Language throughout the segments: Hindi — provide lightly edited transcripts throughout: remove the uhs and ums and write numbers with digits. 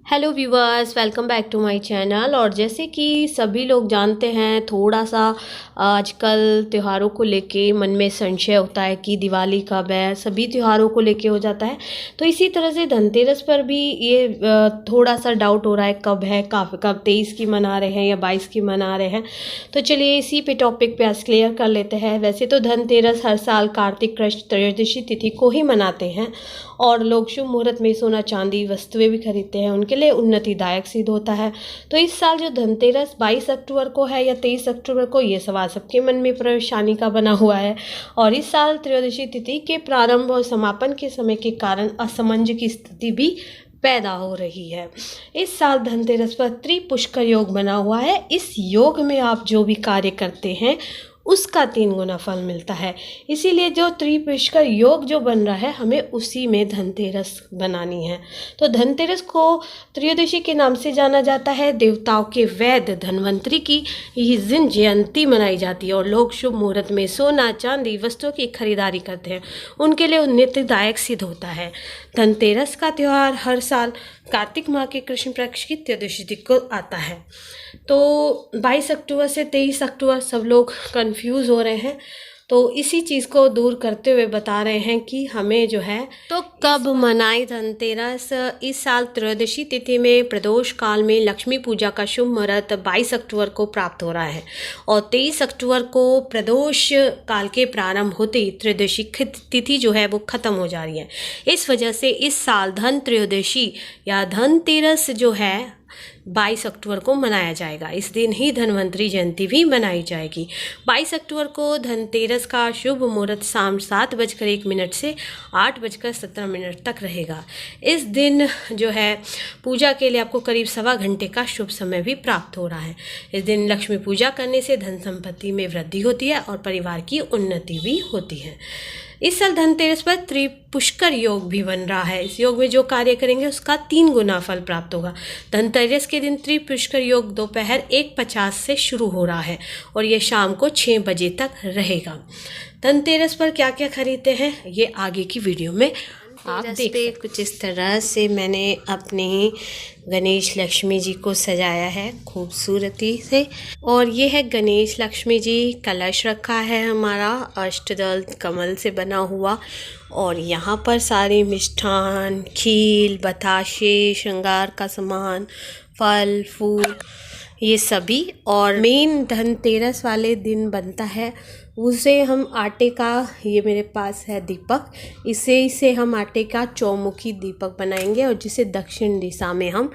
Hello viewers, welcome back to my channel. और जैसे कि सभी लोग जानते हैं, थोड़ा सा आजकल त्योहारों को लेके मन में संशय होता है कि दिवाली कब है। सभी त्योहारों को लेके हो जाता है। तो इसी तरह से धनतेरस पर भी ये थोड़ा सा डाउट हो रहा है कब है, कब 23 की मना रहे हैं या 22 की मना रहे हैं। तो चलिए इसी पे टॉपिक पे आज क्लियर कर लेते हैं। वैसे तो धनतेरस हर साल कार्तिक कृष्ण त्रयोदशी तिथि को ही मनाते हैं और लोग शुभ मुहूर्त में सोना चांदी वस्तुएं भी खरीदते हैं, उनके लिए उन्नतिदायक सिद्ध होता है। तो इस साल जो धनतेरस 22 अक्टूबर को है या 23 अक्टूबर को, ये सवाल सबके मन में परेशानी का बना हुआ है। और इस साल त्रयोदशी तिथि के प्रारंभ और समापन के समय के कारण असमंजस की स्थिति भी पैदा हो रही है। इस साल धनतेरस पर त्रिपुष्कर योग बना हुआ है। इस योग में आप जो भी कार्य करते हैं उसका 3 गुना फल मिलता है। इसीलिए जो त्रिपुष्कर योग जो बन रहा है, हमें उसी में धनतेरस बनानी है। तो धनतेरस को त्रयोदशी के नाम से जाना जाता है। देवताओं के वैद्य धन्वंतरि की इस दिन जयंती मनाई जाती है और लोग शुभ मुहूर्त में सोना चांदी वस्तुओं की खरीदारी करते हैं, उनके लिए उन्नतिदायक सिद्ध होता है। धनतेरस का त्यौहार हर साल कार्तिक माह के कृष्ण पक्ष की त्रयोदशी तिथि को आता है। तो 22 अक्टूबर से 23 अक्टूबर सब लोग कंफ्यूज हो रहे हैं, तो इसी चीज़ को दूर करते हुए बता रहे हैं कि हमें जो है तो कब मनाई धनतेरस। इस साल त्रयोदशी तिथि में प्रदोष काल में लक्ष्मी पूजा का शुभ मुहूर्त 22 अक्टूबर को प्राप्त हो रहा है और 23 अक्टूबर को प्रदोष काल के प्रारंभ होते ही त्रयोदशी तिथि जो है वो ख़त्म हो जा रही है। इस वजह से इस साल धन त्रयोदशी या धनतेरस जो है 22 अक्टूबर को मनाया जाएगा। इस दिन ही धन्वंतरि जयंती भी मनाई जाएगी। 22 अक्टूबर को धनतेरस का शुभ मुहूर्त शाम 7:01 से 8:17 तक रहेगा। इस दिन जो है पूजा के लिए आपको करीब 1.25 घंटे का शुभ समय भी प्राप्त हो रहा है। इस दिन लक्ष्मी पूजा करने से धन संपत्ति में वृद्धि होती है और परिवार की उन्नति भी होती है। इस साल धनतेरस पर त्रिपुष्कर योग भी बन रहा है। इस योग में जो कार्य करेंगे उसका 3 गुना फल प्राप्त होगा। धनतेरस के दिन त्रिपुष्कर योग दोपहर 1:50 से शुरू हो रहा है और ये शाम को 6 बजे तक रहेगा। धनतेरस पर क्या क्या खरीदते हैं ये आगे की वीडियो में आप देखते। कुछ इस तरह से मैंने अपने गणेश लक्ष्मी जी को सजाया है खूबसूरती से। और ये है गणेश लक्ष्मी जी। कलश रखा है हमारा अष्टदल कमल से बना हुआ। और यहाँ पर सारे मिष्ठान, खील, बताशे, श्रृंगार का सामान, फल फूल ये सभी। और मेन धनतेरस वाले दिन बनता है उसे हम आटे का, ये मेरे पास है दीपक, इसे हम आटे का चौमुखी दीपक बनाएंगे और जिसे दक्षिण दिशा में हम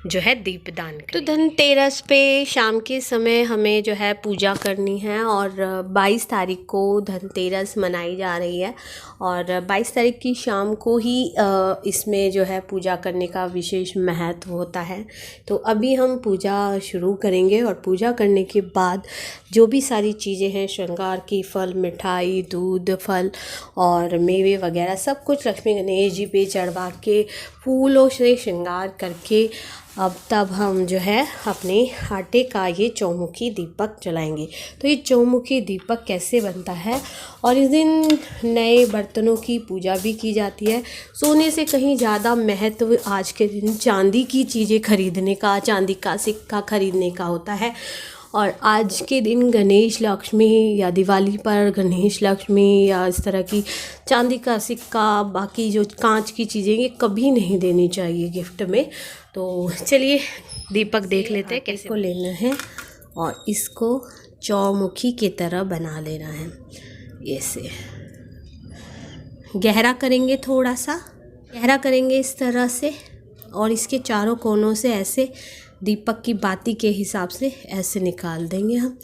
जो है दीपदान करेंगे। तो धनतेरस पे शाम के समय हमें जो है पूजा करनी है और 22 तारीख को धनतेरस मनाई जा रही है और 22 तारीख की शाम को ही इसमें जो है पूजा करने का विशेष महत्व होता है। तो अभी हम पूजा शुरू करेंगे और पूजा करने के बाद जो भी सारी चीज़ें हैं, श्रृंगार की, फल, मिठाई, दूध, फल और मेवे वगैरह सब कुछ लक्ष्मी गणेश जी पे चढ़वा के फूलों से श्रृंगार करके अब तब हम जो है अपने आटे का ये चौमुखी दीपक जलाएंगे। तो ये चौमुखी दीपक कैसे बनता है, और इस दिन नए बर्तनों की पूजा भी की जाती है। सोने से कहीं ज़्यादा महत्व आज के दिन चांदी की चीज़ें खरीदने का, चांदी का सिक्का खरीदने का होता है। और आज के दिन गणेश लक्ष्मी या दिवाली पर गणेश लक्ष्मी या इस तरह की चांदी का सिक्का, बाकी जो कांच की चीज़ें, ये कभी नहीं देनी चाहिए गिफ्ट में। तो चलिए दीपक देख लेते हैं कैसे को लेना है और इसको चौमुखी की तरह बना लेना है। ऐसे गहरा करेंगे, थोड़ा सा गहरा करेंगे इस तरह से और इसके चारों कोनों से ऐसे दीपक की बाती के हिसाब से ऐसे निकाल देंगे। हम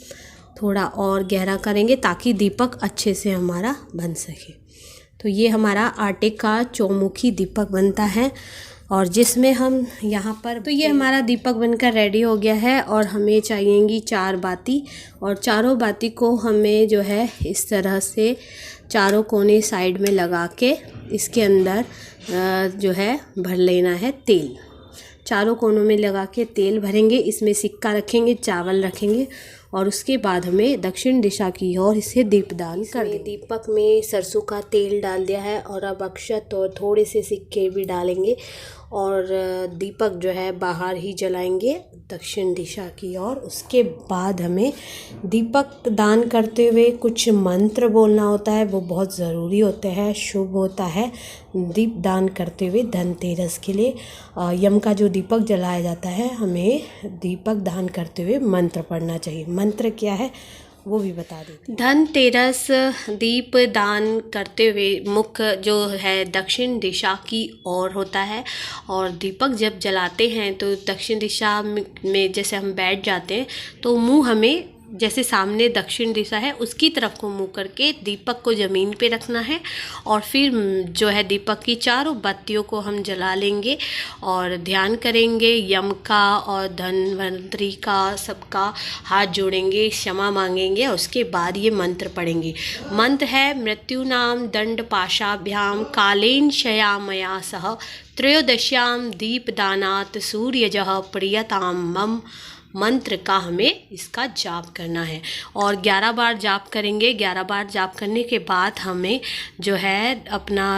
थोड़ा और गहरा करेंगे ताकि दीपक अच्छे से हमारा बन सके। तो ये हमारा आटे का चौमुखी दीपक बनता है और जिसमें हम यहाँ पर, तो ये हमारा दीपक बनकर रेडी हो गया है और हमें चाहिएंगी 4 बाती और चारों बाती को हमें जो है इस तरह से चारों कोने साइड में लगा के इसके अंदर जो है भर लेना है तेल। चारों कोनों में लगा के तेल भरेंगे, इसमें सिक्का रखेंगे, चावल रखेंगे और उसके बाद हमें दक्षिण दिशा की ओर इसे दीपदान कर देंगे। दीपक में सरसों का तेल डाल दिया है और अब अक्षत और थोड़े से सिक्के भी डालेंगे और दीपक जो है बाहर ही जलाएंगे दक्षिण दिशा की ओर। उसके बाद हमें दीपक दान करते हुए कुछ मंत्र बोलना होता है, वो बहुत ज़रूरी होते हैं, शुभ होता है। दीप दान करते हुए धनतेरस के लिए यम का जो दीपक जलाया जाता है, हमें दीपक दान करते हुए मंत्र पढ़ना चाहिए। मंत्र क्या है वो भी बता देते हैं। धनतेरस दीप दान करते हुए मुख जो है दक्षिण दिशा की ओर होता है, और दीपक जब जलाते हैं तो दक्षिण दिशा में जैसे हम बैठ जाते हैं तो मुंह हमें जैसे सामने दक्षिण दिशा है उसकी तरफ को मुंह करके दीपक को ज़मीन पे रखना है, और फिर जो है दीपक की चारों बत्तियों को हम जला लेंगे और ध्यान करेंगे यम का और धन्वंतरी का, सबका हाथ जोड़ेंगे, क्षमा मांगेंगे, और उसके बाद ये मंत्र पढ़ेंगे। मंत्र है मृत्युनाम दंड पाशाभ्याम कालेन शयामया सह त्रयोदश्याम दीपदानात् सूर्यजः प्रियताम मम। मंत्र का हमें इसका जाप करना है और 11 बार जाप करेंगे। 11 बार जाप करने के बाद हमें जो है अपना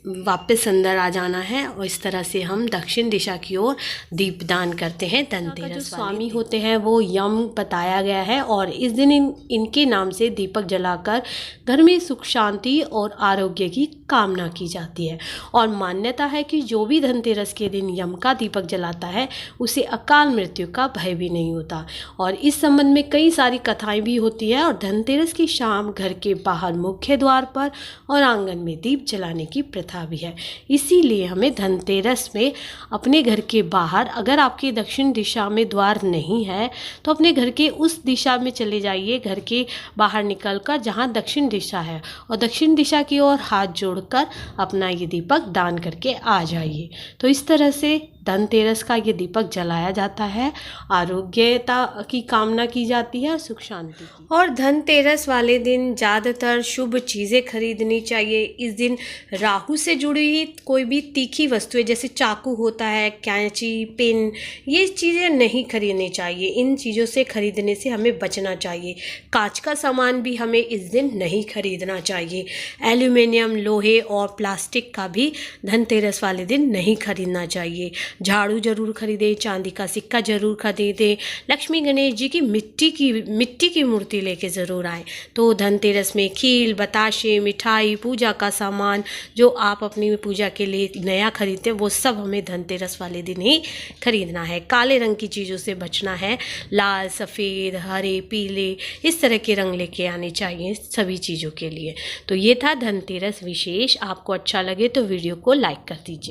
वापस अंदर आ जाना है, और इस तरह से हम दक्षिण दिशा की ओर दीपदान करते हैं। धनतेरस जो स्वामी होते हैं वो यम बताया गया है, और इस दिन इनके नाम से दीपक जलाकर घर में सुख शांति और आरोग्य की कामना की जाती है। और मान्यता है कि जो भी धनतेरस के दिन यम का दीपक जलाता है उसे अकाल मृत्यु का भय भी नहीं होता। और इस संबंध में कई सारी कथाएं भी होती है। और धनतेरस की शाम घर के बाहर मुख्य द्वार पर और आंगन में दीप जलाने की प्रथा भी है। इसीलिए हमें धनतेरस में अपने घर के बाहर, अगर आपके दक्षिण दिशा में द्वार नहीं है तो अपने घर के उस दिशा में चले जाइए, घर के बाहर निकलकर जहाँ दक्षिण दिशा है, और दक्षिण दिशा की ओर हाथ जोड़कर अपना ये दीपक दान करके आ जाइए। तो इस तरह से धनतेरस का ये दीपक जलाया जाता है, आरोग्यता की कामना की जाती है और सुख शांति की। और धनतेरस वाले दिन ज़्यादातर शुभ चीज़ें खरीदनी चाहिए। इस दिन राहु से जुड़ी हुई कोई भी तीखी वस्तुएं जैसे चाकू होता है, कैंची, पेन, ये चीज़ें नहीं खरीदनी चाहिए। इन चीज़ों से खरीदने से हमें बचना चाहिए। कांच का सामान भी हमें इस दिन नहीं खरीदना चाहिए। एल्यूमिनियम, लोहे और प्लास्टिक का भी धनतेरस वाले दिन नहीं खरीदना चाहिए। झाड़ू जरूर खरीदें, चांदी का सिक्का जरूर खरीदें। लक्ष्मी गणेश जी की मिट्टी की मूर्ति लेके ज़रूर आएँ। तो धनतेरस में खील, बताशे, मिठाई, पूजा का सामान जो आप अपनी पूजा के लिए नया खरीदते हैं वो सब हमें धनतेरस वाले दिन ही खरीदना है। काले रंग की चीज़ों से बचना है। लाल, सफ़ेद, हरे, पीले इस तरह के रंग लेके आने चाहिए सभी चीज़ों के लिए। तो ये था धनतेरस विशेष। आपको अच्छा लगे तो वीडियो को लाइक कर दीजिए।